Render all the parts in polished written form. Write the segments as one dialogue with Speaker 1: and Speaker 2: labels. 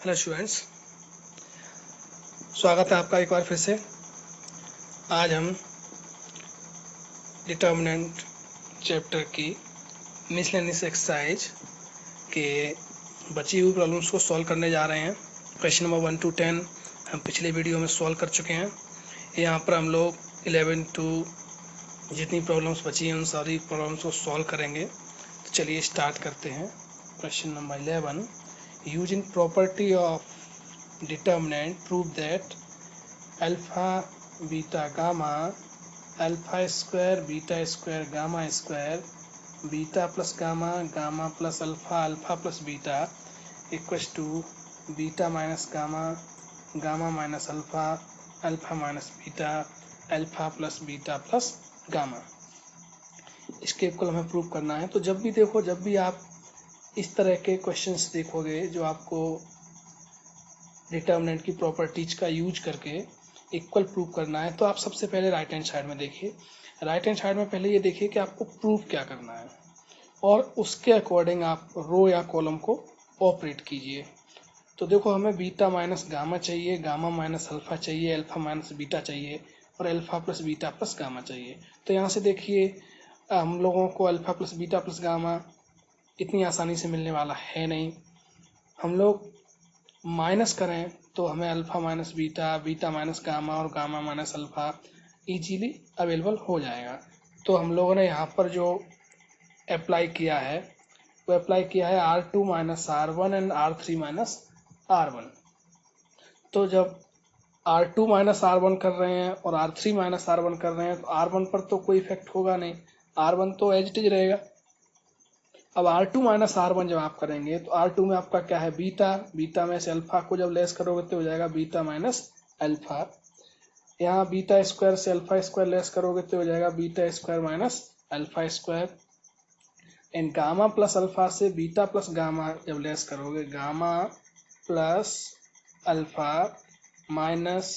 Speaker 1: Hello students, स्वागत है आपका एक बार फिर से। आज हम डिटर्मिनेंट चैप्टर की मिसलेनियस एक्सरसाइज के बची हुई प्रॉब्लम्स को सॉल्व करने जा रहे हैं। क्वेश्चन नंबर 1 to 10 हम पिछले वीडियो में सॉल्व कर चुके हैं। यहाँ पर हम लोग 11 to जितनी प्रॉब्लम्स बची हैं उन सारी प्रॉब्लम्स को सॉल्व करेंगे। तो चलिए स्टार्ट करते हैं। Question number 11, using property of determinant prove that alpha beta gamma alpha square beta square gamma square beta plus gamma gamma plus alpha alpha plus beta equals to beta minus gamma gamma minus alpha alpha minus beta alpha plus beta plus gamma। इसके equal हमें prove करना है। तो जब भी आप इस तरह के क्वेश्चंस देखोगे जो आपको डिटर्मिनेंट की प्रॉपर्टीज का यूज करके इक्वल प्रूव करना है, तो आप सबसे पहले राइट हैंड साइड में देखिए। राइट हैंड साइड में पहले ये देखिए कि आपको प्रूव क्या करना है और उसके अकॉर्डिंग आप रो या कॉलम को ऑपरेट कीजिए। तो देखो, हमें बीटा माइनस गामा चाहिए, गामा माइनस अल्फा चाहिए, अल्फा माइनस बीटा चाहिए और alpha plus beta plus gamma चाहिए। तो यहाँ से देखिए, हम लोगों को alpha plus beta plus gamma इतनी आसानी से मिलने वाला है नहीं। हम लोग माइनस करें तो हमें alpha minus beta, beta minus gamma और gamma minus alpha easily available हो जाएगा। तो हम लोगों ने यहाँ पर जो अप्लाई किया है वो अप्लाई किया है R2 minus R1 and R3 minus R1। तो जब R2 माइनस R1 कर रहे हैं और R3 माइनस R1 कर रहे हैं तो R1 पर तो कोई इफेक्ट होगा नहीं, R1 तो एज इट इज रहेगा। अब R2 माइनस R1 जब आप करेंगे तो R2 में आपका क्या है, बीटा, बीटा में से अल्फा को जब लेस करोगे तो हो जाएगा बीटा माइनस अल्फा। यहाँ बीटा स्क्वायर से अल्फा स्क्वायर लेस करोगे तो हो जाएगा beta square minus alpha square. And gamma plus alpha से बीटा प्लस गामा जब लेस करोगे, gamma plus alpha minus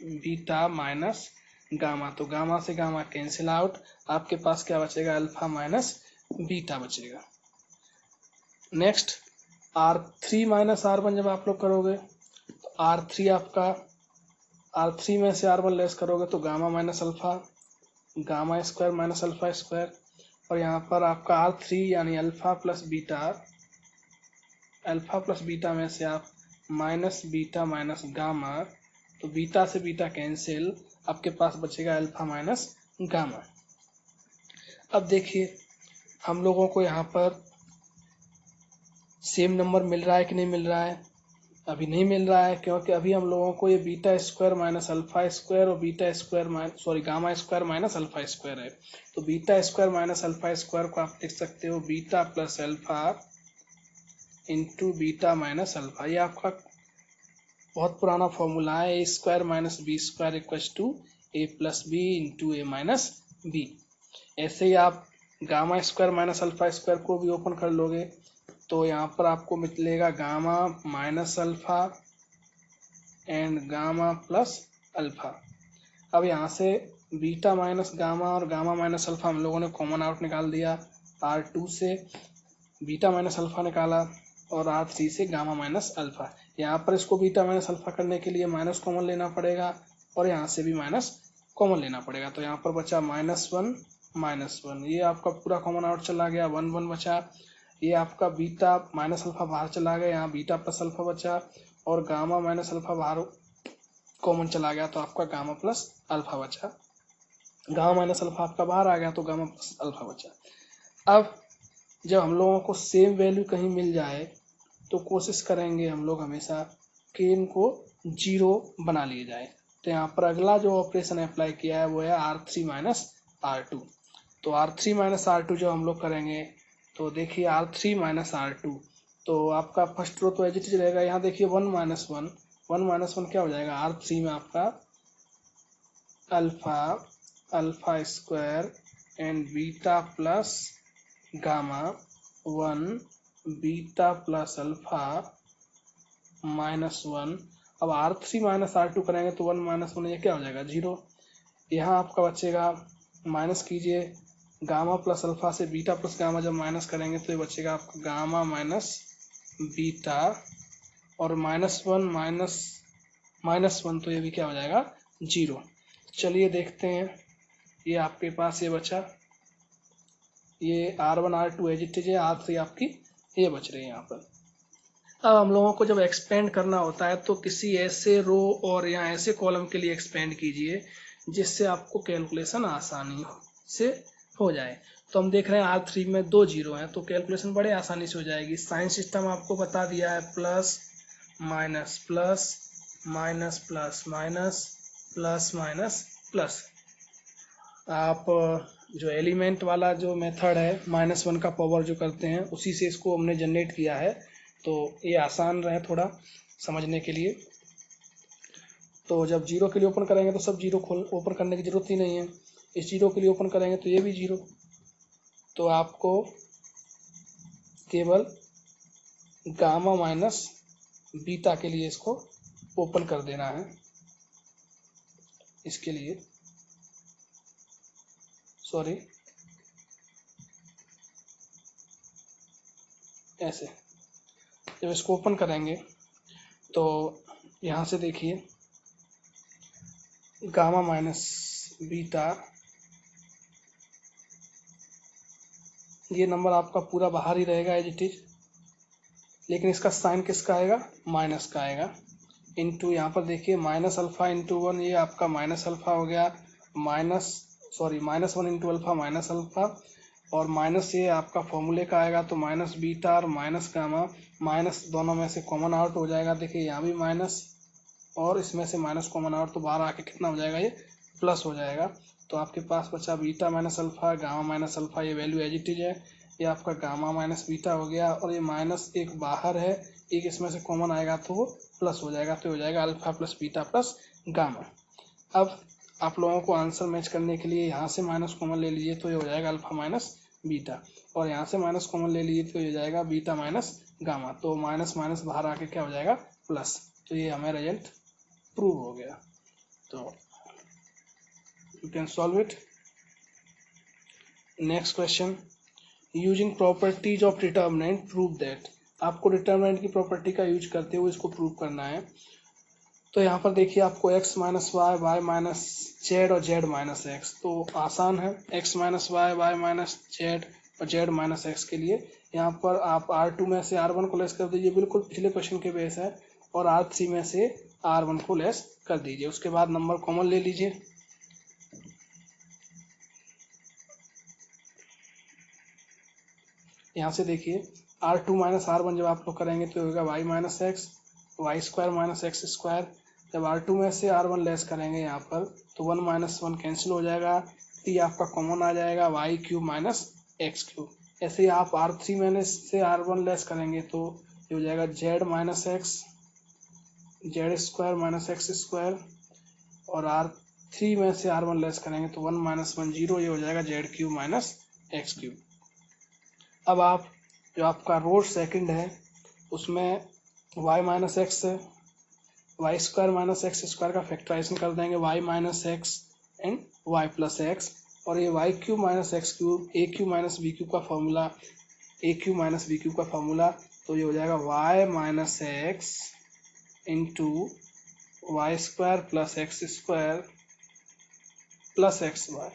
Speaker 1: beta minus gamma, तो गामा से गामा कैंसिल आउट, आपके पास क्या बचेगा, अल्फा माइनस बीटा बचेगा। नेक्स्ट R3 माइनस R1 जब आप लोग करोगे तो R3 आपका, R3 में से R1 लेस करोगे तो gamma minus alpha, gamma square minus alpha square. और यहाँ पर आपका R3 यानी alpha plus beta, alpha plus beta में से आप माइनस बीटा माइनस गामा, तो बीटा से बीटा कैंसिल, आपके पास बचेगा अल्फा माइनस गामा। अब देखिए, हम लोगों को यहाँ पर सेम नंबर मिल रहा है कि नहीं मिल रहा है? अभी नहीं मिल रहा है, क्योंकि अभी हम लोगों को ये beta square minus alpha square और beta square gamma square minus alpha square है। तो beta square minus alpha square को आप लिख सकते हो beta plus alpha into beta minus alpha. ये आपका बहुत पुराना फॉर्मूला है, a square minus b square equals to a plus b into a minus b. ऐसे ही आप gamma square minus alpha square को भी ओपन कर लोगे तो यहाँ पर आपको मिलेगा gamma minus alpha and gamma plus alpha. अब यहाँ से बीटा माइनस गामा और गामा माइनस अल्फा हम लोगों ने कॉमन आउट निकाल दिया। R2 से बीटा माइनस अल्फा निकाला और R3 से गामा माइनस अल्फा। यहाँ पर इसको बीटा माइनस अल्फा करने के लिए माइनस कॉमन लेना पड़ेगा और यहाँ से भी माइनस कॉमन लेना पड़ेगा। तो यहाँ पर बचा -1 -1, ये आपका पूरा कॉमन आउट चला गया, 1 1 बचा। ये आपका बीटा माइनस अल्फा बाहर चला गया, यहाँ बीटा प्लस अल्फा बचा और गामा माइनस अल्फा बाहर कॉमन चला गया तो आपका गामा प्लस अल्फा बचा। गामा माइनस अल्फा आपका बाहर आ गया तो गामा प्लस अल्फा बचा। अब जब हम लोगों को सेम वैल्यू कहीं मिल जाए तो कोशिश करेंगे हम लोग हमेशा कि इनको 0 बना लिए जाए। तो यहाँ पर अगला जो ऑपरेशन अप्लाई किया है वो है R3 माइनस R2। तो R3 माइनस R2 जो हम लोग करेंगे तो देखिए R3 माइनस R2, तो आपका फर्स्ट रो तो एज इट इज रहेगा। यहाँ देखिए 1 माइनस 1, 1 माइनस 1 क्या हो जाएगा, R3 में आपका alpha, alpha square and beta plus gamma 1 beta plus alpha -1। अब R3 माइनस R2 करेंगे तो 1 माइनस 1 ये क्या हो जाएगा, 0। यहाँ आपका बचेगा, माइनस कीजिए, गामा प्लस अल्फा से बीटा प्लस गामा जब माइनस करेंगे तो ये बचेगा आपका गामा माइनस बीटा और -1 तो ये भी क्या हो जाएगा 0। चलिए देखते हैं, ये आपके पास ये बचा, ये R1 R2 as it is है, R3 आपकी ये बच रही है यहाँ पर। अब हम लोगों को जब एक्सपेंड करना होता है तो किसी ऐसे रो और या ऐसे कॉलम के लिए एक्सपेंड कीजिए जिससे आपको कैलकुलेशन आसानी से हो जाए। तो हम देख रहे हैं R3 में 2 जीरो हैं, तो कैलकुलेशन बड़े आसानी से हो जाएगी। साइन सिस्टम आपको बता दिया है, plus minus plus minus plus minus plus minus plus. आप जो एलिमेंट वाला जो मेथड है -1 का पावर जो करते हैं उसी से इसको हमने जनरेट किया है, तो ये आसान रहे थोड़ा समझने के लिए। तो जब जीरो के लिए ओपन करेंगे तो सब जीरो ओपन करने की जरूरत ही नहीं है। इस जीरो के लिए ओपन करेंगे तो ये भी जीरो, तो आपको केवल गामा माइनस बीटा के लिए इसको ओपन कर देना है। इसके लिए सॉरी ऐसे जब इसको ओपन करेंगे तो यहाँ से देखिए गामा माइनस बीटा, ये नंबर आपका पूरा बाहर ही रहेगा एज इट इज, लेकिन इसका साइन किसका आएगा, माइनस का आएगा। इनटू यहाँ पर देखिए माइनस अल्फा इंटू 1, ये आपका माइनस अल्फा हो गया, -1 इंटू अल्फा माइनस अल्फा, और माइनस ये आपका फॉर्मूले का आएगा, तो माइनस बीटा और माइनस गामा, माइनस दोनों में से कॉमन आउट हो जाएगा। देखिए यहाँ भी माइनस और इसमें से माइनस कॉमन आउट, तो बाहर आके कितना हो जाएगा, ये प्लस हो जाएगा। तो आपके पास बचा beta minus alpha, gamma minus alpha, ये वैल्यू एज इट इज है, ये आपका गामा माइनस बीटा हो गया, और ये माइनस एक बाहर है, एक इसमें से कॉमन आएगा तो वो प्लस हो जाएगा, तो हो जाएगा alpha plus beta plus gamma. अब आप लोगों को आंसर मैच करने के लिए यहाँ से माइनस कॉमन ले लीजिए तो ये हो जाएगा अल्फा माइनस बीटा, और यहाँ से माइनस कॉमन ले लीजिए तो ये हो जाएगा बीटा माइनस गामा, तो माइनस माइनस बाहर आके क्या हो जाएगा प्लस, तो ये हमें रिजल्ट प्रूव हो गया। तो you can solve it. Next question, using properties of determinant prove that. आपको डिटर्मिनेंट की प्रॉपर्टी का यूज करते हुए इसको प्रूव करना है। तो यहाँ पर देखिए आपको x minus y, y minus z और जेड माइनस एक्स, तो आसान है, x minus y, y minus z और जेड माइनस एक्स के लिए यहाँ पर आप R2 में से R1 को लेस कर दीजिए, बिल्कुल पिछले क्वेश्चन के बेस है, और R3 में से R1 को लेस कर दीजिए। उसके बाद नंबर कॉमन ले लीजिए, यहाँ से देखिए R2 माइनस R1 जब आप लोग करेंगे तो होगा y minus x, y square minus x square. जब R2 में से R1 लेस करेंगे यहाँ पर तो 1 माइनस 1 कैंसिल हो जाएगा, t आपका कॉमन आ जाएगा, y cube minus x cube. ऐसे ही आप R3 में से R1 लेस करेंगे तो ये हो जाएगा Z minus x, Z square minus x square, और R3 में से R1 लेस करेंगे तो 1 माइनस 1 0, ये हो जाएगा z cube minus x cube. अब आप जो आपका रो सेकंड है उसमें y minus x y square minus x square का फैक्टराइजेशन कर देंगे, y minus x and y plus x, और ये y cube minus x cube, a cube minus b cube का formula, a cube minus b cube का formula, तो ये हो जाएगा y minus x into y square plus x square plus x y,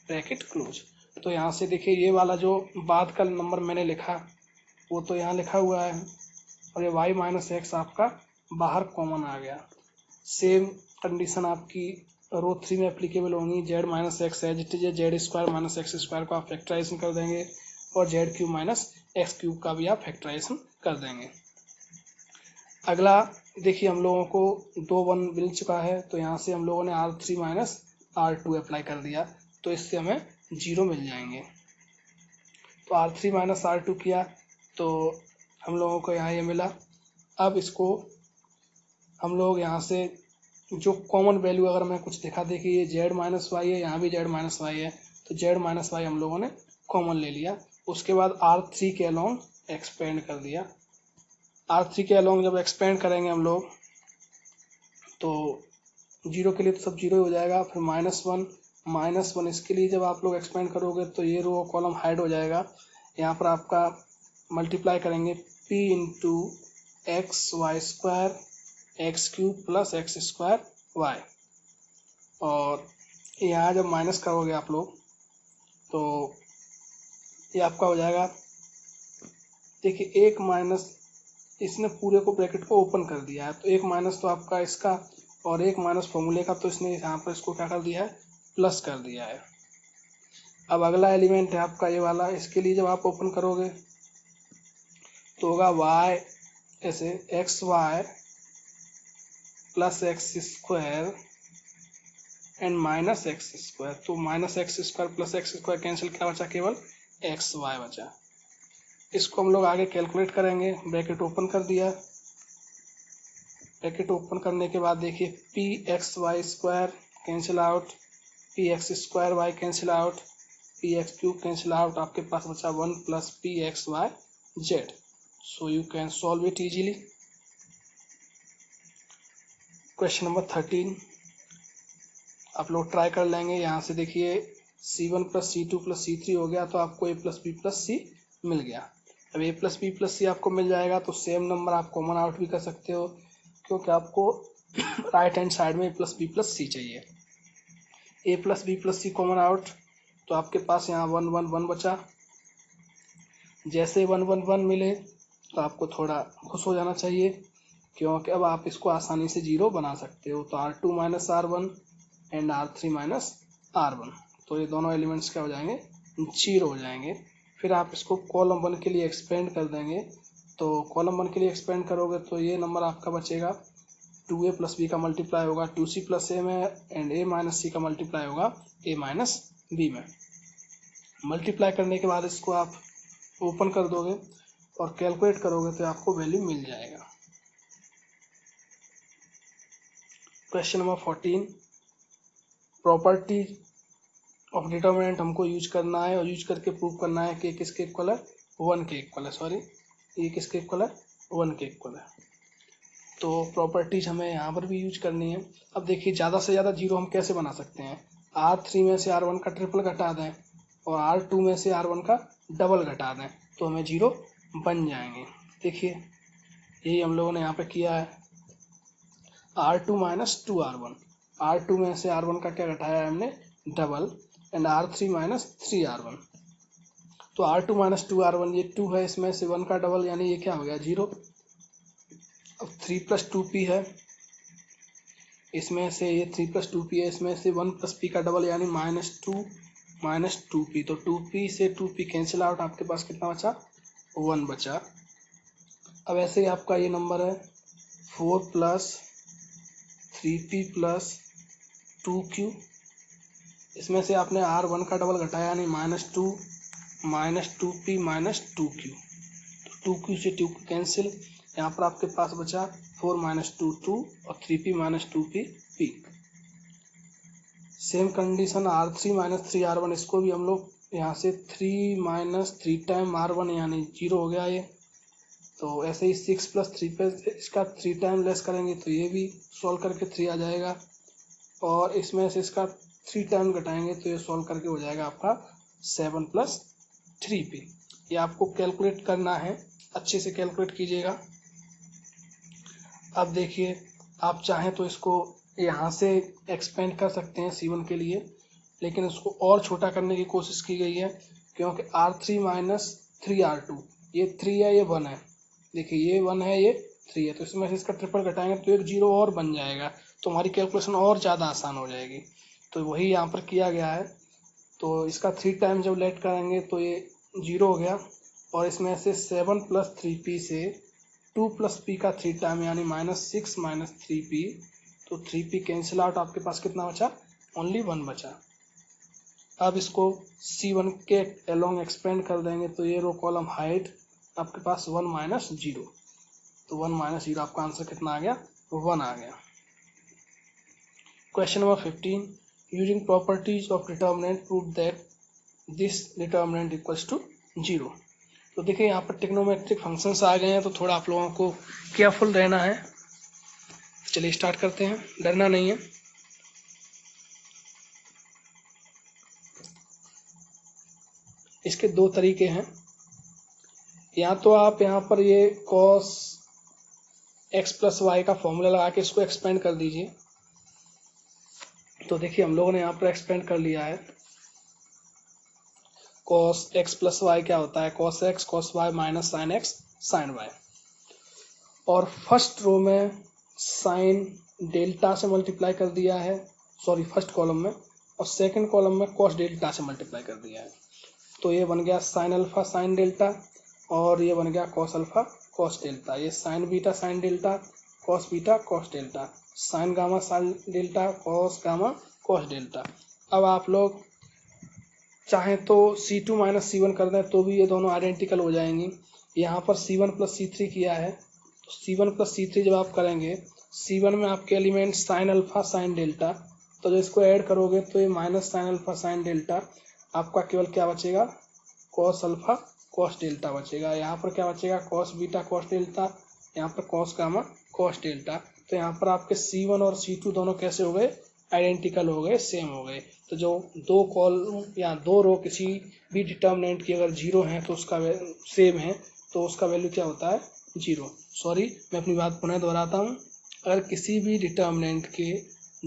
Speaker 1: bracket close. तो यहाँ से देखिए ये वाला जो बाद का नंबर मैंने लिखा वो तो यहाँ लिखा हुआ है, और ये y माइनस एक्स आपका बाहर कॉमन आ गया। सेम कंडीशन आपकी रो 3 में एप्लीकेबल होंगी, z minus x as it is, z square minus x square को आप फैक्टराइजेशन कर देंगे, और z cube minus x cube का भी आप फैक्टराइजेशन कर देंगे। अगला देखिए हम लोगों को 2 1 मिल चुका है, तो यहाँ से हम लोगों ने R3 माइनस R2 अप्लाई कर दिया, तो इससे हमें 0 मिल जाएंगे। तो R3 माइनस R2 किया तो हम लोगों को यहाँ ये मिला। अब इसको हम लोग यहाँ से जो कॉमन वैल्यू अगर मैं कुछ दिखा दे कि ये जेड माइनस वाई है, यहाँ भी जेड माइनस वाई है, तो जेड माइनस वाई हम लोगों ने कॉमन ले लिया। उसके बाद R3 के अलोंग एक्सपेंड कर दिया। R3 के अलोंग जब एक्सपेंड करेंगे हम लोग तो 0 के लिए तो सब 0 हो जाएगा, फिर -1 इसके लिए जब आप लोग एक्सपेंड करोगे तो ये रो कॉलम हाइड हो जाएगा। यहाँ पर आपका मल्टीप्लाई करेंगे p into x y square x cube plus x square y. और यहाँ जब माइनस करोगे आप लोग तो ये आपका हो जाएगा, देखिए एक माइनस, इसने पूरे को ब्रैकेट को ओपन कर दिया है, तो एक माइनस तो आपका इसका और एक माइनस फॉर्मूले का, तो इसने यहाँ पर इसको क्या कर दिया है, प्लस कर दिया है। अब अगला एलिमेंट है आपका ये वाला, इसके लिए जब आप ओपन करोगे तो होगा वाई, ऐसे x y plus x square and minus x square. तो minus x square plus x square cancel, क्या बचा, केवल एक्स वाई बचा। इसको हम लोग आगे कैलकुलेट करेंगे। ब्रैकेट ओपन कर दिया, ब्रैकेट ओपन करने के बाद देखिए p x y square cancel out, p x square y cancel out, p x cube cancel out, आपके पास बचा 1 plus p x y z. So you can solve it easily. Question number 13 आप लोग try कर लेंगे। यहाँ से देखिए C1 plus C2 plus C3 हो गया, तो आपको A plus B plus C मिल गया। अब A plus B plus C आपको मिल जाएगा तो सेम नंबर आप कॉमन आउट भी कर सकते हो, क्योंकि आपको राइट हैंड साइड में A plus B plus C चाहिए। A plus B plus C common out, तो आपके पास यहाँ 1 1 1 बचा। जैसे 1 1 1 मिले तो आपको थोड़ा खुश हो जाना चाहिए, क्योंकि अब आप इसको आसानी से जीरो बना सकते हो। तो R2 minus R1 and R3 minus R1, तो ये दोनों एलिमेंट्स क्या हो जाएंगे, जीरो हो जाएंगे। फिर आप इसको कॉलम 1 के लिए एक्सपेंड कर देंगे, तो कॉलम 1 के लिए एक्सपेंड करोगे तो ये नंबर आपका बचेगा 2A प्लस B का मल्टीप्लाई होगा 2C प्लस A में, एंड A माइनस C का मल्टीप्लाई होगा A माइनस B में। मल्टीप्लाई करने के बाद इसको आप ओपन कर दोगे और कैलकुलेट करोगे तो आपको वैल्यू मिल जाएगा। Question number 14 property of determinant हमको यूज करना है और यूज करके प्रूव करना है कि किसके इक्वल है, 1 के इक्वल है। सॉरी, ये किसके इक्वल है, 1 के इक्वल है। तो प्रॉपर्टीज हमें यहाँ पर भी यूज करनी है। अब देखिए ज़्यादा से ज़्यादा जीरो हम कैसे बना सकते हैं, R3 में से R1 का ट्रिपल घटा दें और R2 में से R1 का डबल घटा दें, तो हमें जीरो बन जाएंगे। देखिए यही हम लोगों ने यहाँ पे किया है, R2 माइनस 2R1, R2 में से R1 का क्या घटाया है हमने, double, and R3 minus 3R1। तो R2 माइनस 2R1 ये 2 है, इसमें से 1 का डबल यानी ये क्या हो गया, जीरो। अब 3 प्लस 2P है, इसमें से ये 3 प्लस 2P है, इसमें से 1 प्लस P का डबल यानी माइनस 2P। तो 2P से 2P कैंसिल आउट, आपके पास कितना बचा, 1 बचा। अब ऐसे ही आपका ये नंबर है 4 प्लस 3P प्लस 2Q, इसमें से आपने R1 का डबल घटाया यानी माइनस 2P माइनस 2Q, तो 2Q से 2Q कैंसिल, यहाँ पर आपके पास बचा 4 माइनस 2 2 और 3P minus 2P P। Same condition R3 minus 3R1, इसको भी हम लोग यहाँ से 3 माइनस 3 टाइम R1 यानी जीरो हो गया ये। तो ऐसे ही 6 प्लस 3 पे इसका 3 टाइम लेस करेंगे तो ये भी सॉल्व करके 3 आ जाएगा, और इसमें से इसका 3 टाइम घटाएंगे तो ये सॉल्व करके हो जाएगा आपका 7 प्लस 3P। ये आपको कैलकुलेट करना है, अच्छे से कैलकुलेट कीजिएगा। अब देखिए आप चाहें तो इसको यहाँ से एक्सपेंड कर सकते हैं C1 के लिए, लेकिन इसको और छोटा करने की कोशिश की गई है, क्योंकि R3 माइनस 3R2, ये 3 है ये 1 है, देखिए ये 1 है ये 3 है, तो इसमें से इसका ट्रिपल घटाएंगे तो एक जीरो और बन जाएगा, तो हमारी कैलकुलेशन और ज़्यादा आसान हो जाएगी। तो वही यहाँ पर किया गया है। तो इसका 3 टाइम जब लेट करेंगे तो ये जीरो हो गया, और इसमें से 7 प्लस 3P से 2 प्लस P का 3 टाइम यानी -6 माइनस 3P, तो 3P कैंसिल आउट, आपके पास कितना बचा, ओनली 1 बचा। अब इसको C1 के अलोंग एक्सपेंड कर देंगे तो ये रो कॉलम हाइट आपके पास 1 माइनस 0, तो 1 माइनस 0 आपका आंसर कितना आ गया, 1 आ गया। Question number 15 using properties of determinant prove that this determinant equals to 0। तो देखिए यहाँ पर ट्रिग्नोमेट्रिक फंक्शंस आ गए हैं, तो थोड़ा आप लोगों को केयरफुल रहना है। चलिए स्टार्ट करते हैं, डरना नहीं है। इसके दो तरीके हैं, या तो आप यहाँ पर ये कॉस x प्लस वाई का फॉर्मूला लगा के इसको एक्सपेंड कर दीजिए। तो देखिए हम लोगों ने यहाँ पर एक्सपेंड कर लिया है। cos x प्लस वाई क्या होता है, cos x cos y minus sine x sine y। और फर्स्ट रो में साइन डेल्टा से मल्टीप्लाई कर दिया है, सॉरी फर्स्ट कॉलम में, और सेकंड कॉलम में cos डेल्टा से मल्टीप्लाई कर दिया है। तो ये बन गया साइन अल्फा साइन डेल्टा, और ये बन गया cos अल्फा cos डेल्टा। ये sign beta sine delta, cos beta cos delta, sign gamma sine delta, cos gamma cos delta. अब आप लोग चाहें तो C2 माइनस C1 कर दें तो भी ये दोनों आइडेंटिकल हो जाएंगी। यहाँ पर C1 प्लस C3 किया है, तो C1 प्लस C3 जब आप करेंगे, C1 में आपके element sine alpha sine delta, तो जो इसको ऐड करोगे तो ये minus sine alpha sine delta, आपका केवल क्या बचेगा, cos अल्फा cos डेल्टा बचेगा। यहाँ पर क्या बचेगा, cos बीटा cos डेल्टा, यहाँ पर cos गामा cos डेल्टा। तो यहाँ पर आपके C1 और C2 दोनों कैसे हो गए, आइडेंटिकल हो गए, सेम हो गए। तो जो दो कॉलम या दो रो किसी भी डिटर्मिनेंट की अगर जीरो हैं तो उसका सेम है, तो उसका वैल्यू क्या होता है, जीरो। सॉरी, मैं अपनी बात पुनः दोहराता हूँ। अगर किसी भी डिटर्मिनेंट के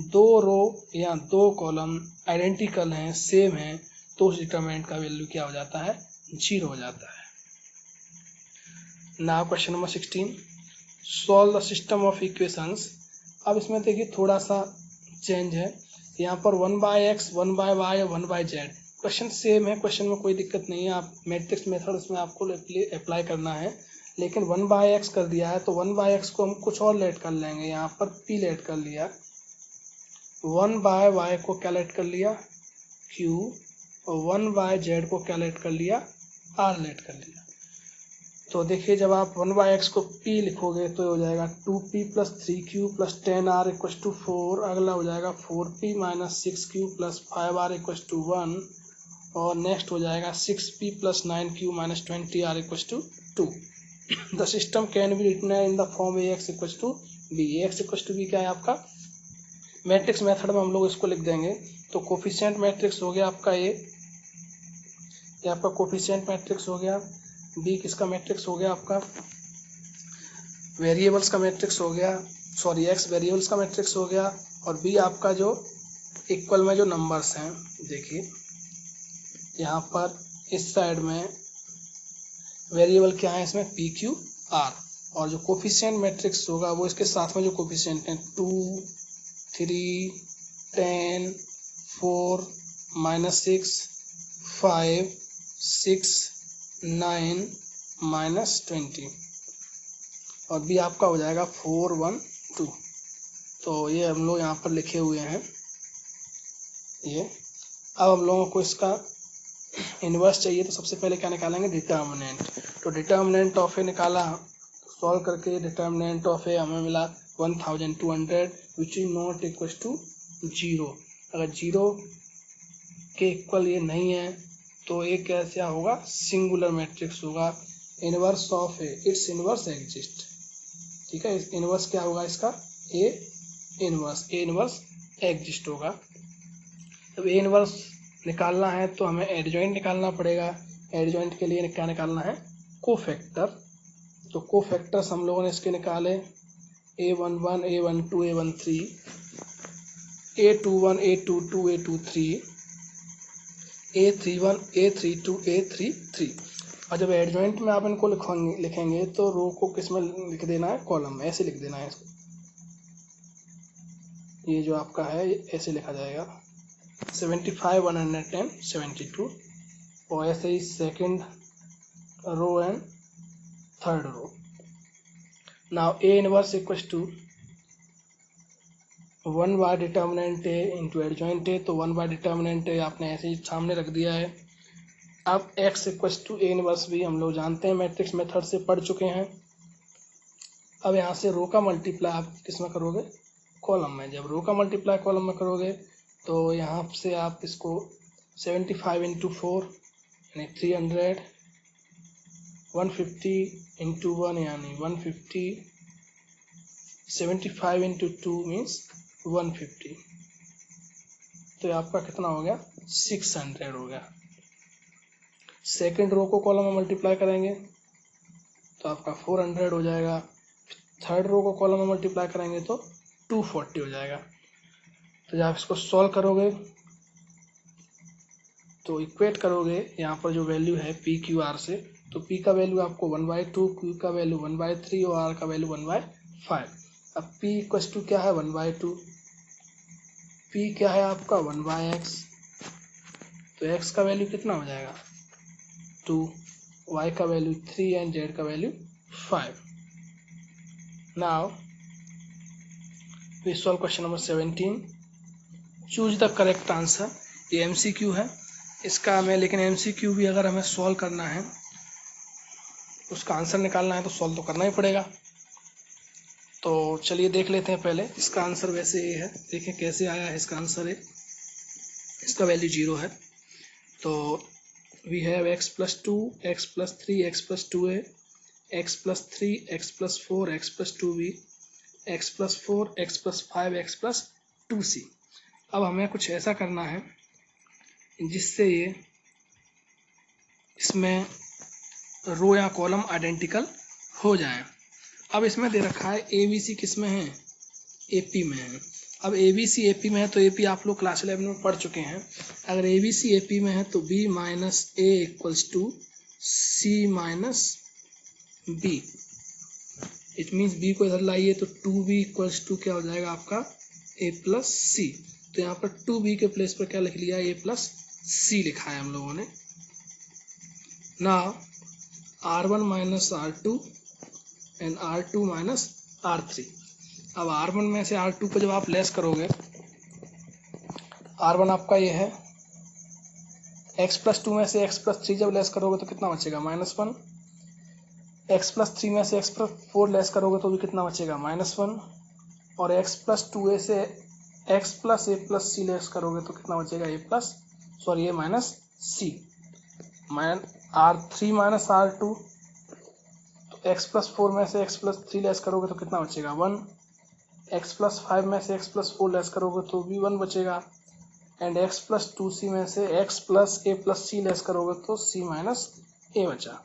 Speaker 1: दो रो या दो कॉलम आइडेंटिकल हैं, सेम हैं, तो उस डिटर्मिनेंट का वैल्यू क्या हो जाता है, जीरो हो जाता है। Now question number 16, solve the system of equations. अब इसमें देखिए थोड़ा सा चेंज है, यहाँ पर 1/x 1/y 1/z। Question same है, क्वेश्चन में कोई दिक्कत नहीं है, आप मैट्रिक्स मेथड इसमें आपको अप्लाई करना है। लेकिन 1/x कर दिया है तो 1/x को हम कुछ और लेट कर लेंगे, यहाँ पर p लेट कर लिया, 1/y को क्या लेट कर लिया, q, और 1/z को क्या लेट कर लिया, r लेट कर लिया। तो देखिए जब आप 1/x को p लिखोगे तो हो जाएगा 2p plus 3q plus 10r equals to 4। अगला हो जाएगा 4p minus 6q plus 5r equals to 1, और नेक्स्ट हो जाएगा 6p plus 9q minus 20r equals to 2। The system can be written in the form ax equals to b। ax equals to b क्या है आपका, matrix method में हम लोग इसको लिख देंगे। तो कोफिशिएंट मैट्रिक्स हो गया आपका ये आपका कोफिशिएंट मैट्रिक्स हो गया, बी किसका मैट्रिक्स हो गया आपका, वेरिएबल्स का मैट्रिक्स हो गया, सॉरी एक्स वेरिएबल्स का मैट्रिक्स हो गया, और बी आपका जो इक्वल में जो नंबर्स हैं। देखिए यहाँ पर इस साइड में वेरिएबल क्या है, इसमें पी क्यू आर, और जो कोफिशिएंट मैट्रिक्स होगा वो इसके साथ में जो कोफिशिएंट हैं 2 3 10 4 -6 5 6 9 -20, और बी आपका हो जाएगा 4 1 2। तो ये हम लोग यहाँ पर लिखे हुए हैं ये। अब हम लोगों को इसका इन्वर्स चाहिए, तो सबसे पहले क्या निकालेंगे, डिटर्मिनेंट। तो डिटर्मिनेंट ऑफ ए निकाला, सॉल्व करके डिटर्मिनेंट ऑफ ए हमें मिला 1200 which is not equal to 0। अगर 0 के इक्वल ये नहीं है तो एक कैसा होगा, सिंगुलर मैट्रिक्स होगा। Inverse of A, it's inverse exist, ठीक है। इनवर्स क्या होगा इसका, ए इनवर्स एग्जिस्ट होगा। अब ए इनवर्स निकालना है तो हमें एडजॉइंट निकालना पड़ेगा। एडजॉइंट के लिए क्या निकालना है, कोफैक्टर। तो कोफैक्टर्स हम लोगों ने इसके निकाले, a11 a12 a13 a21 a22 a23 a31 a32 a33। और जब एडजॉइंट में आप इनको लिखेंगे तो रो को किस में लिख देना है, कॉलम में, ऐसे लिख देना है इसको। ये जो आपका है ऐसे लिखा जाएगा 75 110 72, और ऐसे ही second row and third row. Now a inverse equals to 1 by determinant a into adjoint a. तो 1 बाय डिटर्मिनेंट ए आपने ऐसे ही सामने रख दिया है। अब x equals to A inverse भी हम लोग जानते हैं, मैट्रिक्स मेथड से पढ़ चुके हैं। अब यहाँ से रो का मल्टीप्लाई आप किस में करोगे, कॉलम में। जब रो का मल्टीप्लाई कॉलम में करोगे तो यहाँ से आप इसको 75 इंटू 4 यानी 300, 150 इंटू 1 यानी 150, 75 इंटू 2 मीन्स 150। तो आपका कितना हो गया, 600 हो गया। सेकेंड रो को कॉलम में मल्टीप्लाई करेंगे तो आपका 400 हो जाएगा। थर्ड रो को कॉलम में मल्टीप्लाई करेंगे तो 240 हो जाएगा। तो जब आप इसको सॉल्व करोगे तो इक्वेट करोगे यहाँ पर जो वैल्यू है पी क्यू आर से, तो पी का वैल्यू आपको 1/2, क्यू का वैल्यू 1/3 और आर का वैल्यू 1/5। अब पी इक्वल टू क्या है 1/2, पी क्या है आपका 1/x, तो x का वैल्यू कितना हो जाएगा 2, y का वैल्यू 3 एंड z का value 5। Now we solve question number 17। Choose the correct answer. ये एमसीक्यू है इसका हमें, लेकिन एमसीक्यू भी अगर हमें सॉल्व करना है, उसका आंसर निकालना है तो सॉल्व तो करना ही पड़ेगा। तो चलिए देख लेते हैं पहले। इसका आंसर वैसे ये है, देखें कैसे आया है इसका आंसर है, इसका वैल्यू 0 है। तो we have x + 2, x + 3, x + 2a, x + 3, x + 4, x + 2b, x + 4, x + 5, x + 2c। अब हमें कुछ ऐसा करना है जिससे ये इसमें रो या कॉलम आइडेंटिकल हो जाए। अब इसमें दे रखा है ए बी सी किस में है, एपी में है। अब ए बी सी एपी में है तो एपी आप लोग क्लास 11 में पढ़ चुके हैं। अगर ए बी सी एपी में है तो b - a = c - b। It means b को इधर लाइए तो 2b = क्या हो जाएगा आपका a + c। तो यहाँ पर 2b के प्लेस पर क्या लिख लिया, a + c लिखा है हम लोगों ने। Now r1 - r2 and r2 - r3। अब r1 में से r2 को जब आप लेस करोगे, r1 आपका ये है, x + 2 में से x + 3 जब लेस करोगे तो कितना बचेगा -1, x + 3 में से x + 4 लेस करोगे तो भी कितना बचेगा -1, और x + 2a से x + a + c लेस करोगे तो कितना बचेगा a -c। r3 - r2, तो x + 4 में से x + 3 लेस करोगे तो कितना बचेगा 1, x + 5 में से x + 4 लेस करोगे तो भी 1 बचेगा, एंड x + 2c में से x + a + c लेस करोगे तो c - a बचा।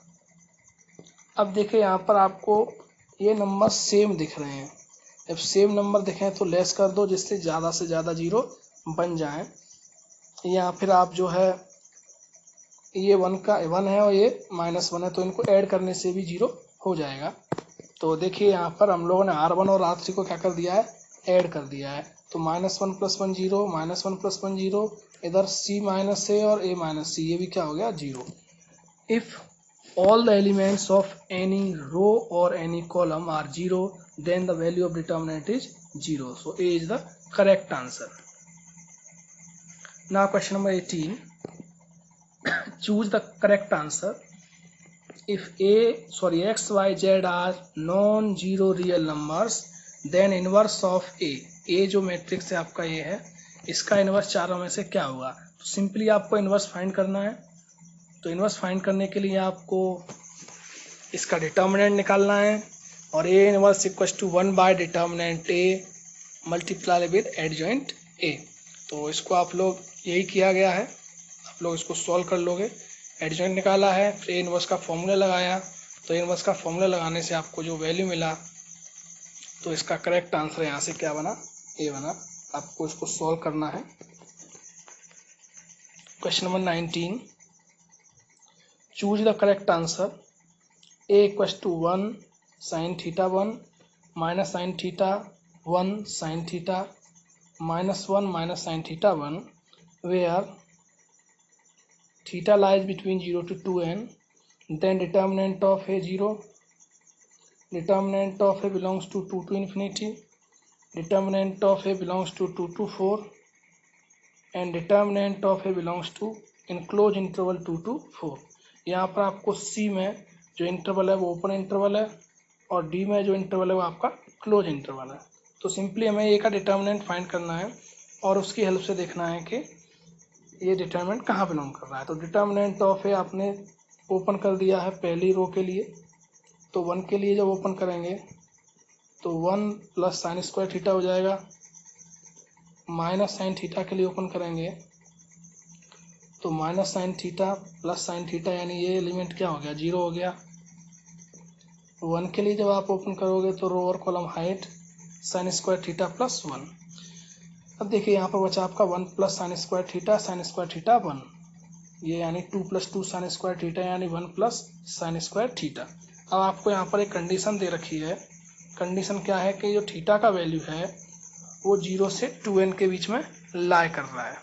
Speaker 1: अब देखिए यहाँ पर आपको ये नंबर सेम दिख रहे हैं। जब सेम नंबर दिखें तो लेस कर दो जिससे ज़्यादा से ज़्यादा जीरो बन जाएं, या फिर आप जो है ये 1 है और ये -1 है तो इनको ऐड करने से भी 0 हो जाएगा। तो देखिए यहाँ पर हम लोगों ने r1 और r3 को क्या कर दिया है, ऐड कर दिया है। तो -1 + 1 0, -1 + 1 0, इधर c - a और a - c, ये भी क्या हो गया 0। If all the elements of any row or any column are 0, then the value of determinant is 0. So A is the correct answer. Now question number 18. Choose the correct answer. If x, y, z are non-zero real numbers, then inverse of A जो matrix है आपका ये है, इसका inverse चारों में से क्या होगा। तो सिंपली आपको इन्वर्स फाइंड करना है। तो इन्वर्स फाइंड करने के लिए आपको इसका डिटर्मिनेंट निकालना है, और A inverse = 1/डिटर्मिनेंट A multiply with adjoint A। तो इसको आप लोग यही किया गया है, आप लोग इसको सॉल्व कर लोगे। एडजॉइंट निकाला है, फिर A इन्वर्स का फॉर्मूला लगाया, तो A इन्वर्स का फॉर्मूला लगाने से आपको जो वैल्यू मिला, तो इसका करेक्ट आंसर यहाँ से क्या बना, A बना। आपको इसको सॉल्व करना है। Question number 19। Choose the correct answer. A = 1 sin θ1 - sin θ1 sin θ -1 - sin θ1, where θ lies between 0 to 2n, then determinant of A 0, determinant of A belongs to 2 to infinity, determinant of A belongs to 2 to 4, and determinant of A belongs to enclosed interval 2 to 4। यहाँ पर आपको C में जो interval है वो open interval है, और D में जो इंटरवल है वो आपका क्लोज इंटरवल है। तो सिंपली हमें ए का डिटर्मिनेंट फाइंड करना है, और उसकी हेल्प से देखना है कि ये डिटर्मिनेंट कहाँ बिलोंग कर रहा है। तो डिटर्मिनेंट ऑफ ए आपने ओपन कर दिया है पहली रो के लिए, तो 1 के लिए जब ओपन करेंगे तो 1 + sin² θ हो जाएगा, -sin θ के लिए ओपन करेंगे तो -sin θ + sin θ, यानी ये एलिमेंट क्या हो गया 0 हो गया। 1 के लिए जब आप ओपन करोगे तो रो और column height sine square theta plus 1। अब देखिए यहाँ पर बचा आपका 1 प्लस साइन स्क्वायर थीटा 1, ये यानी 2 प्लस 2 साइन स्क्वायर थीटा यानी 1 प्लस साइन स्क्वायर थीटा। अब आपको यहाँ पर एक कंडीशन दे रखी है। कंडीशन क्या है कि जो थीटा का वैल्यू है वो 0 से 2n के बीच में लाई कर रहा है।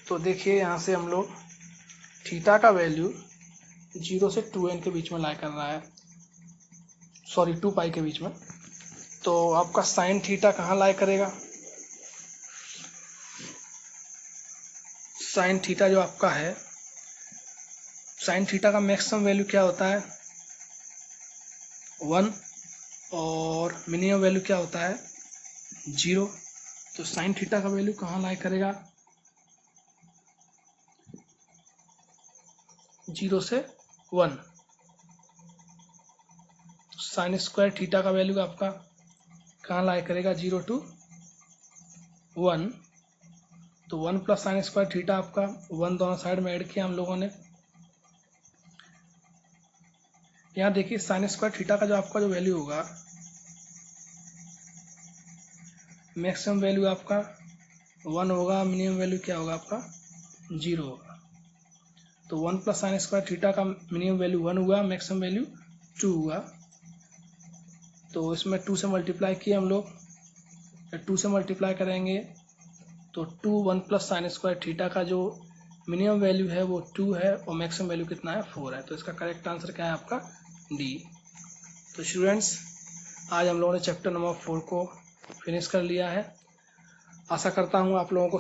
Speaker 1: तो देखिए यहाँ से हम लोग थीटा का वैल्यू 0 से 2n के बीच में लाई कर रहा है, सॉरी 2 पाई के बीच में। तो आपका साइन थीटा कहाँ लाई करेगा? साइन थीटा जो आपका है, साइन थीटा का मैक्सिमम वैल्यू क्या होता है? 1, और मिनिमम वैल्यू क्या होता है? 0। तो साइन थीटा का वैल्यू कहाँ लाई करेगा? 0 से 1। साइन स्क्वायर थीटा का वैल्यू आपका कहाँ लाई करेगा? 0 to 1। तो 1 प्लस साइन स्क्वायर थीटा आपका 1 दोनों साइड में ऐड किया हम लोगों ने। यहाँ देखिए साइन स्क्वायर थीटा का जो आपका जो वैल्यू होगा, मैक्सिमम वैल्यू आपका 1 होगा, मिनिमम वैल्यू क्या होगा आपका? 0 होगा। तो 1 प्लस साइन स्क्वायर थीटा का मिनिमम वैल्यू 1 हुआ, मैक्सिमम वैल्यू 2 हुआ। तो इसमें 2 से मल्टीप्लाई किए हम लोग, 2 से मल्टीप्लाई करेंगे तो 2 1 प्लस साइन स्क्वायर थीटा का जो मिनिमम वैल्यू है वो 2 है और मैक्सिमम वैल्यू कितना है? 4 है। तो इसका करेक्ट आंसर क्या है आपका? डी। तो स्टूडेंट्स, आज हम लोगों ने चैप्टर नंबर 4 को फिनिश कर लिया है। आशा करता हूँ आप लोगों को